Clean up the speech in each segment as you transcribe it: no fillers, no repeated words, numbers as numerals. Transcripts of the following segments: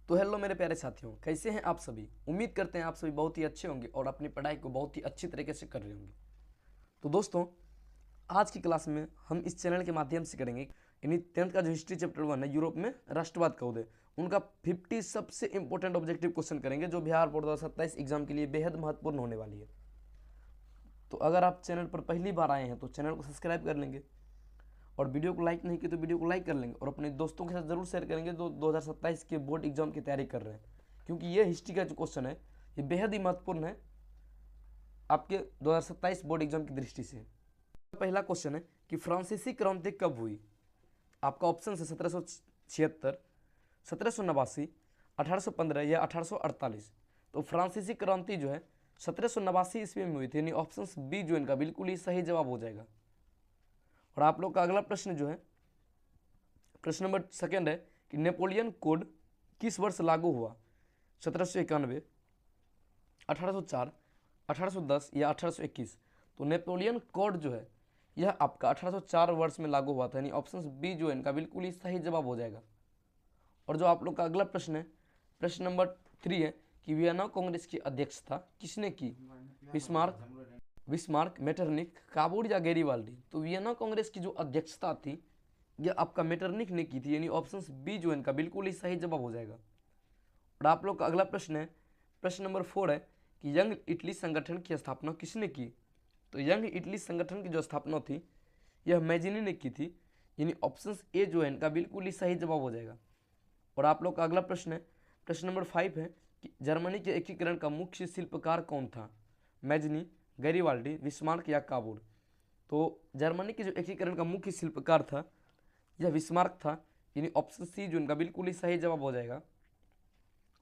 तो हेलो मेरे प्यारे साथियों, कैसे हैं आप सभी। उम्मीद करते हैं आप सभी बहुत ही अच्छे होंगे और अपनी पढ़ाई को बहुत ही अच्छी तरीके से कर रहे होंगे। तो दोस्तों, आज की क्लास में हम इस चैनल के माध्यम से करेंगे यानी 10th का जो हिस्ट्री चैप्टर 1 है, यूरोप में राष्ट्रवाद का उदय, उनका 50 सबसे इंपॉर्टेंट ऑब्जेक्टिव क्वेश्चन करेंगे जो बिहार बोर्ड 2027 एग्जाम के लिए बेहद महत्वपूर्ण होने वाली है। तो अगर आप चैनल पर पहली बार आए हैं तो चैनल को सब्सक्राइब कर लेंगे और वीडियो को लाइक नहीं किया तो वीडियो को लाइक कर लेंगे और अपने दोस्तों के साथ ज़रूर शेयर करेंगे जो 2027 के बोर्ड एग्जाम की तैयारी कर रहे हैं, क्योंकि ये हिस्ट्री का जो क्वेश्चन है ये बेहद ही महत्वपूर्ण है आपके 2027 बोर्ड एग्जाम की दृष्टि से। पहला क्वेश्चन है कि फ्रांसीसी क्रांति कब हुई। आपका ऑप्शन है 1776, 1789, 1815 या 1848। तो फ्रांसीसी क्रांति जो है 1789 ईस्वी में हुई थी, यानी ऑप्शन बी जो इनका बिल्कुल ही सही जवाब हो जाएगा। और आप लोग का अगला प्रश्न जो है, प्रश्न नंबर सेकंड है कि नेपोलियन कोड किस वर्ष लागू हुआ। 1791, 1804, 1810 या 1821। तो नेपोलियन कोड जो है यह आपका 1804 वर्ष में लागू हुआ था, यानी ऑप्शन बी जो है इनका बिल्कुल ही सही जवाब हो जाएगा। और जो आप लोग का अगला प्रश्न है, प्रश्न नंबर 3 है कि वियना कांग्रेस की अध्यक्षता किसने की। बिस्मार्क, मेटरनिख, काबूल या गैरीवाल्डी। तो वियना कांग्रेस की जो अध्यक्षता थी यह आपका मेटरनिख ने की थी, यानी ऑप्शन बी जो है इनका बिल्कुल ही सही जवाब हो जाएगा। और आप लोग का अगला प्रश्न है, प्रश्न नंबर 4 है कि यंग इटली संगठन की स्थापना किसने की। तो यंग इटली संगठन की जो स्थापना थी यह मैजिनी ने की थी, यानी ऑप्शन ए जो है इनका बिल्कुल ही सही जवाब हो जाएगा। और आप लोग का अगला प्रश्न है, प्रश्न नंबर 5 है कि जर्मनी के एकीकरण का मुख्य शिल्पकार कौन था। मैजिनी, गैरीवाल्डी, बिस्मार्क या काबूल। तो जर्मनी के जो एकीकरण का मुख्य शिल्पकार था यह बिस्मार्क था, यानी ऑप्शन सी जो इनका बिल्कुल ही सही जवाब हो जाएगा।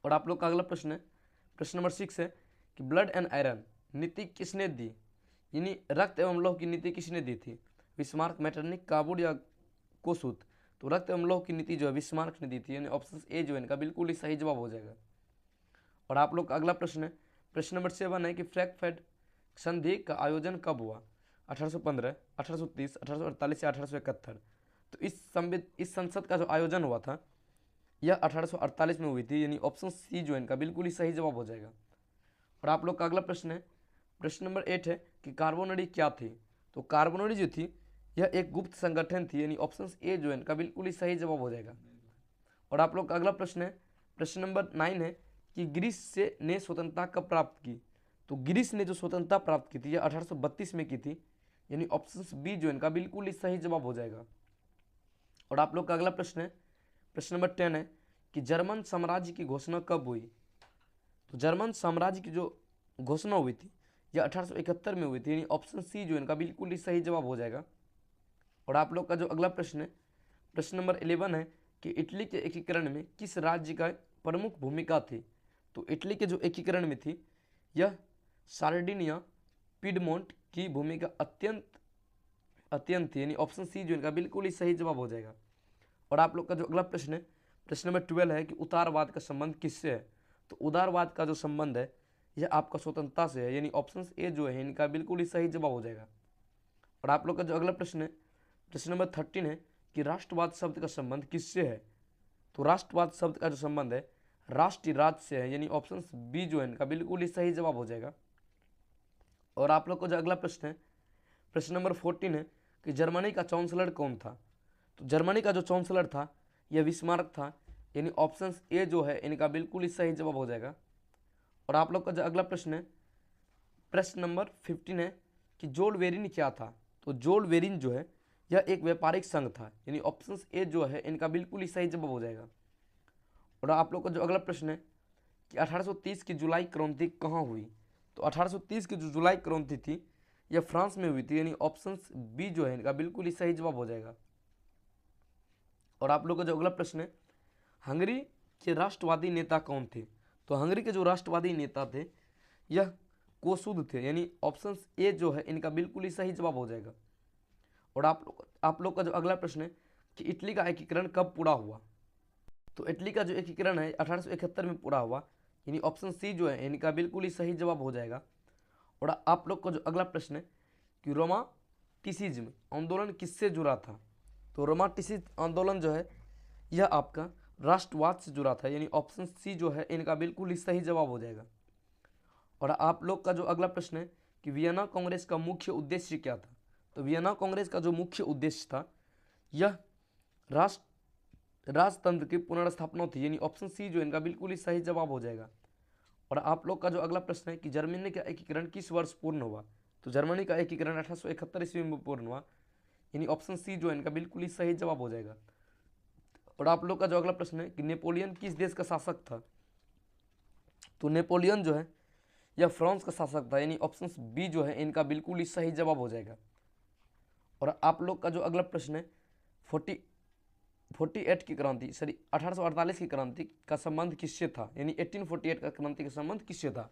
और आप लोग का अगला प्रश्न है, प्रश्न नंबर 6 है कि ब्लड एंड आयरन नीति किसने दी, यानी रक्त एवं लौह की नीति किसने दी थी। बिस्मार्क, मेटरनिख, काबूल या कोसूत। तो रक्त एवं लौह की नीति जो है बिस्मार्क ने दी थी, यानी ऑप्शन ए जो है इनका बिल्कुल ही सही जवाब हो जाएगा। और आप लोग का अगला प्रश्न है, प्रश्न नंबर 7 है कि फ्रैंकफर्ट संधि का आयोजन कब हुआ। 1815, 1830, 1848 या 1871। तो इस संसद का जो आयोजन हुआ था यह 1848 में हुई थी, यानी ऑप्शन सी जो है इनका बिल्कुल ही सही जवाब हो जाएगा। और आप लोग का अगला प्रश्न है, प्रश्न नंबर 8 है कि कार्बोनरी क्या थी। तो कार्बोनरी जो थी यह एक गुप्त संगठन थी, यानी ऑप्शन ए जो है इनका बिल्कुल ही सही जवाब हो जाएगा। और आप लोग का अगला प्रश्न है, प्रश्न नंबर 9 है कि ग्रीस से ने स्वतंत्रता कब प्राप्त की। तो ग्रीस ने जो स्वतंत्रता प्राप्त की थी यह 1832 में की थी, यानी ऑप्शन बी जो इनका बिल्कुल ही सही जवाब हो जाएगा। और आप लोग का अगला प्रश्न है, प्रश्न नंबर 10 है कि जर्मन साम्राज्य की घोषणा कब हुई। तो जर्मन साम्राज्य की जो घोषणा हुई थी यह 1871 में हुई थी, यानी ऑप्शन सी जो इनका बिल्कुल ही सही जवाब हो जाएगा। और आप लोग का जो अगला प्रश्न है, प्रश्न नंबर 11 है कि इटली के एकीकरण में किस राज्य का प्रमुख भूमिका थी। तो इटली के जो एकीकरण में थी यह सार्डिनिया, पिडमोंट की भूमिका अत्यंत थी, यानी ऑप्शन सी जो इनका बिल्कुल ही सही जवाब हो जाएगा। और आप लोग का जो अगला प्रश्न है, प्रश्न नंबर 12 है कि उदारवाद का संबंध किससे है। तो उदारवाद का जो संबंध है यह आपका स्वतंत्रता से है, यानी ऑप्शन ए जो है इनका बिल्कुल ही सही जवाब हो जाएगा। और आप लोग का जो अगला प्रश्न है, प्रश्न नंबर 13 है कि राष्ट्रवाद शब्द का संबंध किससे है। तो राष्ट्रवाद शब्द का जो संबंध है राष्ट्रीय राज्य से है, यानी ऑप्शन बी जो है इनका बिल्कुल ही सही जवाब हो जाएगा। और आप लोग को जो अगला प्रश्न है, प्रश्न नंबर 14 है कि जर्मनी का चांसलर कौन था। तो जर्मनी का जो चांसलर था यह बिस्मार्क था, यानी ऑप्शन ए जो है इनका बिल्कुल ही सही जवाब हो जाएगा। और आप लोग का जो अगला प्रश्न है, प्रश्न नंबर 15 है कि जोल वेरिन क्या था। तो जोल वेरिन जो है यह एक व्यापारिक संघ था, यानी ऑप्शन ए जो है इनका बिल्कुल ही सही जवाब हो जाएगा। और आप लोग का जो अगला प्रश्न है कि 1830 की जुलाई क्रांति कहाँ हुई। तो 1830 की जो जुलाई क्रांति थी यह फ्रांस में हुई थी, यानी ऑप्शन बी जो है इनका बिल्कुल ही सही जवाब हो जाएगा। और आप लोग का जो अगला प्रश्न है, हंगरी के राष्ट्रवादी नेता कौन थे। तो हंगरी के जो राष्ट्रवादी नेता थे यह कोसुद थे, यानी ऑप्शन ए जो है इनका बिल्कुल ही सही जवाब हो जाएगा। और आप लोग का जो अगला प्रश्न है कि इटली का एकीकरण कब पूरा हुआ। तो इटली का जो एकीकरण है 1871 में पूरा हुआ, यानी ऑप्शन सी जो है इनका बिल्कुल ही सही जवाब हो जाएगा। और आप लोग का जो अगला प्रश्न है कि रोमांटिसिज्म आंदोलन किससे जुड़ा था। तो रोमांटिसिज्म आंदोलन जो है यह आपका राष्ट्रवाद से जुड़ा था, यानी ऑप्शन सी जो है इनका बिल्कुल ही सही जवाब हो जाएगा। और आप लोग का जो अगला प्रश्न है कि वियना कांग्रेस का मुख्य उद्देश्य क्या था, तो वियना कांग्रेस का जो मुख्य उद्देश्य था यह राजतंत्र की पुनर्स्थापना थी, यानी ऑप्शन सी जो इनका बिल्कुल ही सही जवाब हो जाएगा। और आप लोग का जो अगला प्रश्न है कि जर्मनी का एकीकरण किस वर्ष पूर्ण हुआ, तो जर्मनी का एकीकरण 1871 ईस्वी में पूर्ण हुआ, यानी ऑप्शन सी जो है इनका बिल्कुल ही सही जवाब हो जाएगा। और आप लोग का जो अगला प्रश्न है कि नेपोलियन किस देश का शासक था, तो नेपोलियन जो है यह फ्रांस का शासक था, यानी ऑप्शन बी जो है इनका बिल्कुल ही सही जवाब हो जाएगा। और आप लोग का जो अगला प्रश्न है 48 की क्रांति 1848 की क्रांति का संबंध किससे था, यानी 1848 का क्रांति का संबंध किससे था,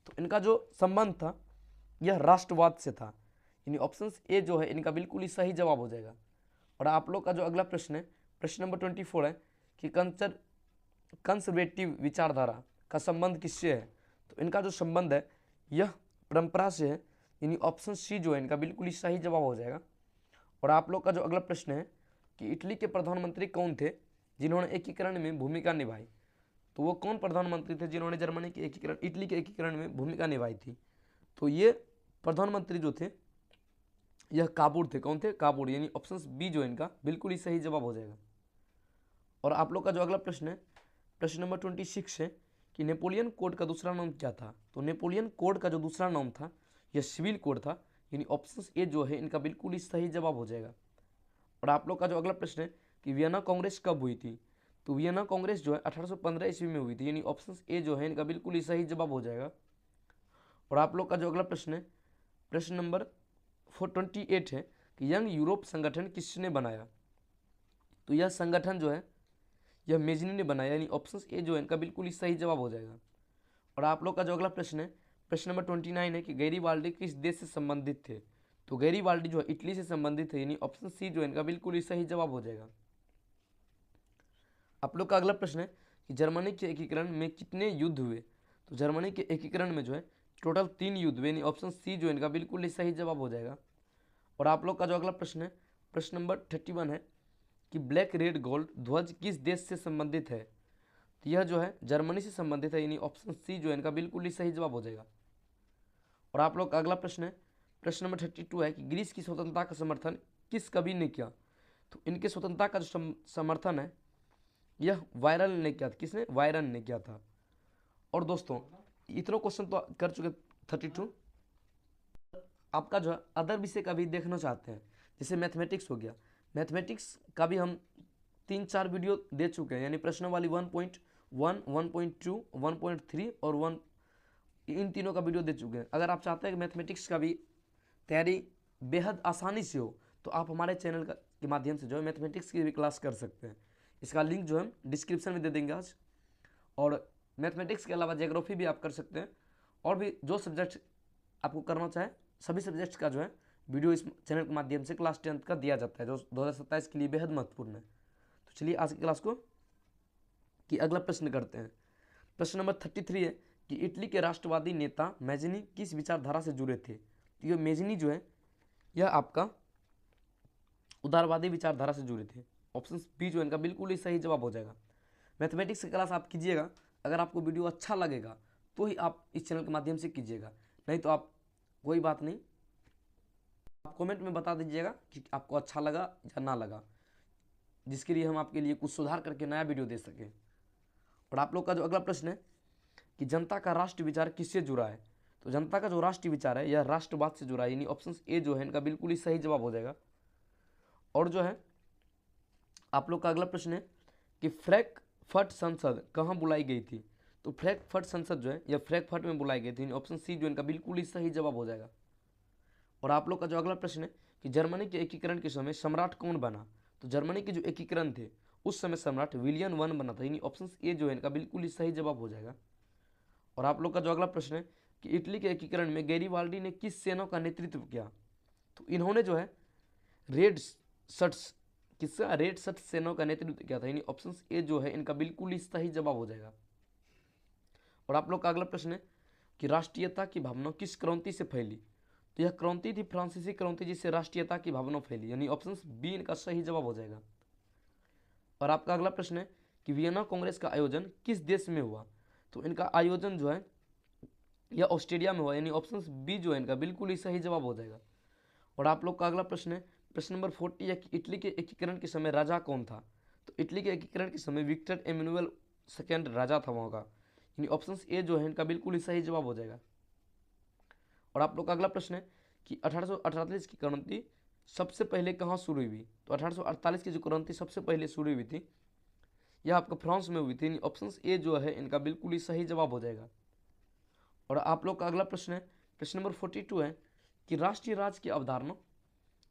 तो इनका जो संबंध था यह राष्ट्रवाद से था, यानी ऑप्शन ए जो है इनका बिल्कुल ही सही जवाब हो जाएगा। और आप लोग का जो अगला प्रश्न है प्रश्न नंबर 24 है कि कंजर्वेटिव विचारधारा का संबंध किससे है, तो इनका जो संबंध है यह परंपरा से है, यानी ऑप्शन सी जो है इनका बिल्कुल ही सही जवाब हो जाएगा। और आप लोग का जो अगला प्रश्न है कि इटली के प्रधानमंत्री कौन थे जिन्होंने एकीकरण में भूमिका निभाई, तो वो कौन प्रधानमंत्री थे जिन्होंने जर्मनी के एकीकरण इटली के एकीकरण में भूमिका निभाई थी, तो ये प्रधानमंत्री जो थे यह काबूर थे। कौन थे? काबूर, यानी ऑप्शन बी जो इनका बिल्कुल ही सही जवाब हो जाएगा। और आप लोग का जो अगला प्रश्न है प्रश्न नंबर 26 है कि नेपोलियन कोड का दूसरा नाम क्या था, तो नेपोलियन कोड का जो दूसरा नाम था यह सिविल कोड था, यानी ऑप्शन ए जो है इनका बिल्कुल ही सही जवाब हो जाएगा। और आप लोग का जो अगला प्रश्न है कि वियना कांग्रेस कब हुई थी, तो वियना कांग्रेस जो है 1815 ईस्वी में हुई थी, यानी ऑप्शन ए जो है इनका बिल्कुल ही सही जवाब हो जाएगा। और आप लोग का जो अगला प्रश्न है प्रश्न नंबर 428 है कि यंग यूरोप संगठन किसने बनाया, तो यह संगठन जो है यह मेजनी ने बनाया, यानी ऑप्शन ए जो है इनका बिल्कुल ही सही जवाब हो जाएगा। और आप लोग का जो अगला प्रश्न है प्रश्न नंबर 29 है कि गैरीबाल्डी किस देश से संबंधित थे, तो गैरीबाल्डी जो है इटली से संबंधित है, यानी ऑप्शन सी जो है इनका बिल्कुल ही सही जवाब हो जाएगा। आप लोग का अगला प्रश्न है कि जर्मनी के एकीकरण में कितने युद्ध हुए, तो जर्मनी के एकीकरण में जो है टोटल 3 युद्ध हुए, यानी ऑप्शन सी जो इनका बिल्कुल ही सही जवाब हो जाएगा। और आप लोग का जो अगला प्रश्न है प्रश्न नंबर 31 है कि ब्लैक रेड गोल्ड ध्वज किस देश से संबंधित है, तो यह जो है जर्मनी से संबंधित है, यानी ऑप्शन सी जो है इनका बिल्कुल ही सही जवाब हो जाएगा। और आप लोग का अगला प्रश्न है प्रश्न नंबर 32 है कि ग्रीस की स्वतंत्रता का समर्थन किस कवि ने किया, तो इनके स्वतंत्रता का जो समर्थन है यह वायरल ने किया था। किसने? वायरन ने किया था। और दोस्तों इतना क्वेश्चन तो कर चुके 32। आपका जो है अदर विषय का भी देखना चाहते हैं, जैसे मैथमेटिक्स हो गया, मैथमेटिक्स का भी हम 3-4 वीडियो दे चुके हैं, यानी प्रश्न वाली 1.1, 1.2, 1.3 और 1, इन तीनों का वीडियो दे चुके हैं। अगर आप चाहते हैं कि मैथमेटिक्स का भी तैयारी बेहद आसानी से हो, तो आप हमारे चैनल के माध्यम से जो है मैथमेटिक्स की भी क्लास कर सकते हैं। इसका लिंक जो हम डिस्क्रिप्शन में दे देंगे आज। और मैथमेटिक्स के अलावा ज्योग्राफी भी आप कर सकते हैं, और भी जो सब्जेक्ट आपको करना चाहे सभी सब्जेक्ट्स का जो है वीडियो इस चैनल के माध्यम से क्लास 10th का दिया जाता है, जो 2027 के लिए बेहद महत्वपूर्ण है। तो चलिए आज की क्लास को कि अगला प्रश्न करते हैं। प्रश्न नंबर 33 है कि इटली के राष्ट्रवादी नेता मैजनी किस विचारधारा से जुड़े थे, तो ये मैजनी जो है यह आपका उदारवादी विचारधारा से जुड़े थे, ऑप्शन बी जो इनका बिल्कुल ही सही जवाब हो जाएगा। मैथमेटिक्स की क्लास आप कीजिएगा, अगर आपको वीडियो अच्छा लगेगा तो ही आप इस चैनल के माध्यम से कीजिएगा, नहीं तो आप कोई बात नहीं, आप कमेंट में बता दीजिएगा कि आपको अच्छा लगा या ना लगा, जिसके लिए हम आपके लिए कुछ सुधार करके नया वीडियो दे सकें। और आप लोग का जो अगला प्रश्न है कि जनता का राष्ट्र विचार किससे जुड़ा है, तो जनता का जो राष्ट्रीय विचार है यह राष्ट्रवाद से जुड़ा है, यानी ऑप्शन ए जो है इनका बिल्कुल ही सही जवाब हो जाएगा। और जो है आप लोग का अगला प्रश्न है कि फ्रैंकफर्ट संसद कहाँ बुलाई गई थी, तो फ्रैंकफर्ट संसद जो है यह फ्रैंकफर्ट में बुलाई गई थी, ऑप्शन सी जो इनका बिल्कुल ही सही जवाब हो जाएगा। और आप लोग का जो अगला प्रश्न है कि जर्मनी के एकीकरण के समय सम्राट कौन बना, तो जर्मनी के जो एकीकरण थे उस समय सम्राट विलियम वन बना था, यानी ऑप्शन ए जो है इनका बिल्कुल ही सही जवाब हो जाएगा। और आप लोग का जो अगला प्रश्न है कि इटली के एकीकरण में गैरीबाल्डी ने किस सेना का नेतृत्व किया, तो इन्होंने जो है रेड शर्ट सेना का नेतृत्व किया था, यानी ऑप्शन ए जो है इनका बिल्कुल ही सही जवाब हो जाएगा। और आप लोग का अगला प्रश्न है कि राष्ट्रीयता की भावना किस क्रांति से फैली, तो यह क्रांति थी फ्रांसीसी क्रांति, जिससे राष्ट्रीयता की भावना फैली, यानी ऑप्शन बी इनका सही जवाब हो जाएगा। और आपका अगला प्रश्न है कि कि वियना कांग्रेस का आयोजन किस देश में हुआ? तो इनका आयोजन जो है यह ऑस्ट्रेलिया में हुआ, यानी ऑप्शन बी जो है इनका बिल्कुल ही सही जवाब हो जाएगा। और आप लोग का अगला प्रश्न है प्रश्न नंबर 40 है कि इटली के एकीकरण के समय राजा कौन था? तो इटली के एकीकरण के समय विक्टर एमेनुअल सेकेंड राजा था वहाँ का, यानी ऑप्शन ए जो है इनका बिल्कुल ही सही जवाब हो जाएगा। और आप लोग का अगला प्रश्न है कि 1848 की क्रांति सबसे पहले कहाँ शुरू हुई? तो 1848 की जो क्रांति सबसे पहले शुरू हुई थी यह आपका फ्रांस में हुई थी, ऑप्शन ए जो है इनका बिल्कुल ही सही जवाब हो जाएगा। और आप लोग का अगला प्रश्न है प्रश्न नंबर 42 है कि राष्ट्रीय राज्य की अवधारणा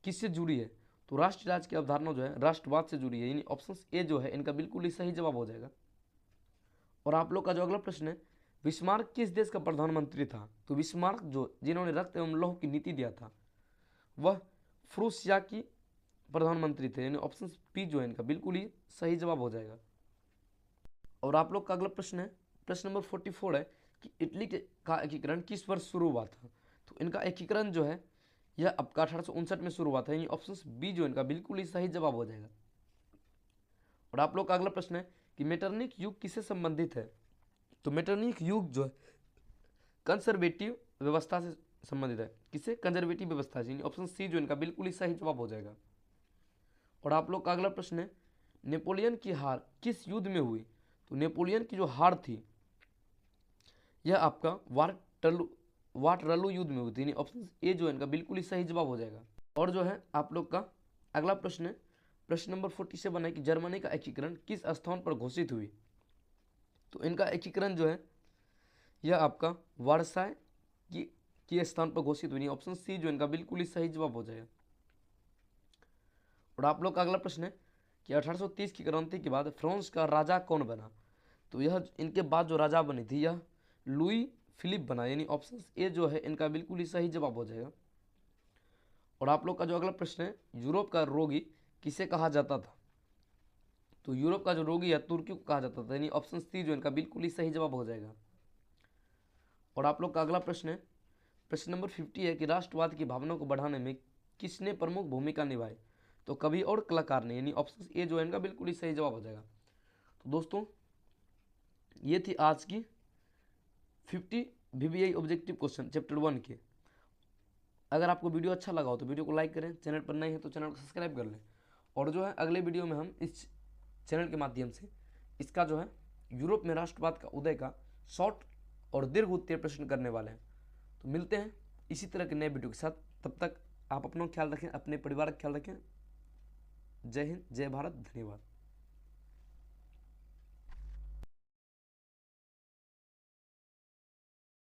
किससे जुड़ी है? तो राष्ट्रीय राज्य की अवधारणा जो है राष्ट्रवाद से जुड़ी है, यानी ऑप्शन ए जो है इनका बिल्कुल ही सही जवाब हो जाएगा। और आप लोग का जो अगला प्रश्न है बिस्मार्क किस देश का प्रधानमंत्री था? तो बिस्मार्क जो जिन्होंने रक्त एवं लौह की नीति दिया था वह प्रूसिया की प्रधानमंत्री थे, यानी ऑप्शन पी जो है इनका बिल्कुल ही सही जवाब हो जाएगा। और आप लोग का अगला प्रश्न है प्रश्न नंबर 44 है कि इटली का एकीकरण किस वर्ष शुरू हुआ था? तो इनका एकीकरण जो है यह आपका 1859 में शुरू हुआ था, यानी ऑप्शन बी जो इनका बिल्कुल ही सही जवाब हो जाएगा। और आप लोग का अगला प्रश्न है कि मेटरनिक युग किससे संबंधित है? तो मेटरनिक युग जो है कंजर्वेटिव व्यवस्था से संबंधित है। किससे? कंजर्वेटिव व्यवस्था से, यानी ऑप्शन सी जो इनका बिल्कुल ही सही जवाब हो जाएगा। और आप लोग का अगला प्रश्न है नेपोलियन की हार किस युद्ध में हुई? तो नेपोलियन की जो हार थी यह आपका वाटरलू युद्ध में हुई थी, ऑप्शन ए जो है इनका बिल्कुल ही सही जवाब हो जाएगा। और जो है आप लोग का अगला प्रश्न है प्रश्न नंबर 47 है कि जर्मनी का एकीकरण किस स्थान पर घोषित हुई? तो इनका एकीकरण जो है यह आपका वर्साय की स्थान पर घोषित हुई, ऑप्शन सी जो इनका बिल्कुल ही सही जवाब हो जाएगा। और आप लोग का अगला प्रश्न है कि 1830 की क्रांति के बाद फ्रांस का राजा कौन बना? तो यह इनके बाद जो राजा बनी थी यह लुई फिलिप बना, यानी ऑप्शन ए जो है इनका बिल्कुल ही सही जवाब हो जाएगा। और आप लोग का जो अगला प्रश्न है यूरोप का रोगी किसे कहा जाता था? तो यूरोप का जो रोगी है तुर्की को कहा जाता था, यानी ऑप्शन सी जो इनका बिल्कुल ही सही जवाब हो जाएगा। और आप लोग का अगला प्रश्न है प्रश्न नंबर 50 है कि राष्ट्रवाद की भावना को बढ़ाने में किसने प्रमुख भूमिका निभाई? तो कवि और कलाकार ने, यानी ऑप्शन ए जो है इनका बिल्कुल ही सही जवाब हो जाएगा। तो दोस्तों ये थी आज की 50 VBI ऑब्जेक्टिव क्वेश्चन चैप्टर 1 के। अगर आपको वीडियो अच्छा लगा हो तो वीडियो को लाइक करें, चैनल पर नए हैं तो चैनल को सब्सक्राइब कर लें। और जो है अगले वीडियो में हम इस चैनल के माध्यम से इसका जो है यूरोप में राष्ट्रवाद का उदय का शॉर्ट और दीर्घ उत्तर प्रश्न करने वाले हैं। तो मिलते हैं इसी तरह के नए वीडियो के साथ, तब तक आप अपना ख्याल रखें, अपने परिवार का ख्याल रखें। जय हिंद, जय भारत, धन्यवाद।